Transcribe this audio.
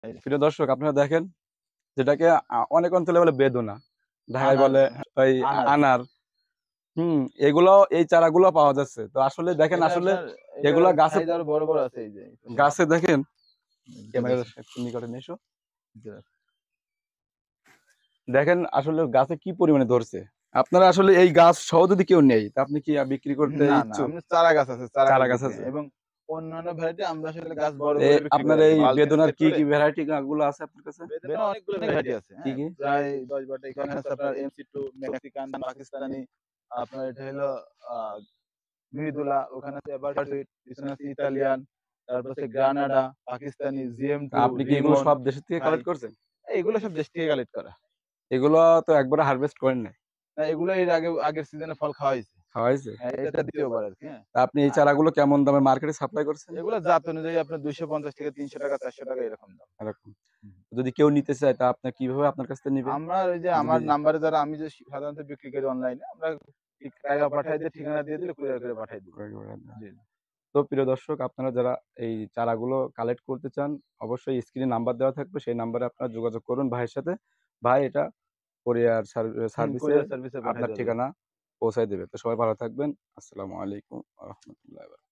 এই প্রিয় দর্শক আপনারা দেখেন যেটাকে অনেক অঞ্চলে বলে বেদনা, ঢাকায় আনার বলে হ্যাঁ, ওই আনার। আনার। এগুলো এই চারাগুলো পাওয়া যাচ্ছে। তো আসলে দেখেন এটা আসলে আপনার এটার এগুলা গাছে সাইজ আরো বড় আছে এই যে এই পাশে। গাছে দেখেন জি ক্যামেরার দেখেন। একটু নিকটে নিয়ে এসো। জি। দেখেন আসলে গাছে কি পরিমাণে ধরছে। আপনারা আসলে এই গাছ সহ যদি কেউ নেয় তা আপনি কি বিক্রি করতে না, না, ইচ্ছুক? আমাদের চারা গাছ আছে, চারা গাছ চারা গাছ বিক্রি আছে। এবং অন্যান্য ভ্যারাইটি আমরা আসলে গাছ বড় করে বিক্রি আপনার করে আরকি। এই বাল্কে বেদনার সেট কি, করে কি ভ্যারাইটি গুলো আছে আপনার কাছে? বেদনা অনেকগুলো ভ্যারাইটি আছে। কি, হ্যাঁ? কি? প্রায় ১০-১২ টা এখানে আছে আপনার MC2, মেক্সিকান, পাকিস্তানি, আপনার এটা হলো আ মৃদুলা, ওখানে আছে এভারসুইট, পিছনে আছে ইতালিয়ান, তারপর আছে গ্রানাডা, পাকিস্তানি, GM2, আপনি কি এগুলো রিমন, সব দেশের থেকে থাই। কালেক্ট করছেন? এগুলো সব দেশ থেকে কালেক্ট করা। এগুলো তো একবারে হারভেস্ট করেন নাই। না এগুলো এর আগের সিজনে ফল খাওয়া হইছে। খাওয়া হইছে? হ্যাঁ, এটা ২য় বার আরকি, হ্যাঁ। তা আপনি এই আ চারাগুলো কেমন দামে মার্কেটে সাপ্লাই করছেন? এগুলা জাত অনুযায়ী আপনার ৳২৫০ ৳৩০০ ৳৪০০ এরকম দাম। এরকম। হুম। যদি কেউ নিতে চায় তা আপনি কিভাবে আপনার কাছ থেকে নিবে? আমরা ওই যে যদি আমার নাম্বারে যারা আমি যে সাধারণত বিক্রি করি অনলাইনে, আমরা টাকা পাঠায় দিয়ে ঠিকানা দিয়ে দিলে কুরিয়ার করে পাঠায় দিব। জি। তো প্রিয় দর্শক আপনারা যারা এই চারাগুলো কালেক্ট করতে চান অবশ্যই স্ক্রিনে নাম্বার দেওয়া থাকবে। সেই নাম্বারে আপনারা যোগাযোগ করুন ভাইয়ের সাথে। ভাই এটা কোরিয়ার সার্ভিসে কুরিয়ার সার্ভিসে পাঠায় আপনার দেওয়া যাবে। ঠিকানা পৌঁছায় দেবে। তো সবাই ভালো থাকবেন। আসসালামু আলাইকুম ওয়া রাহমাতুল্লাহি ওয়া বারাকাতুহু।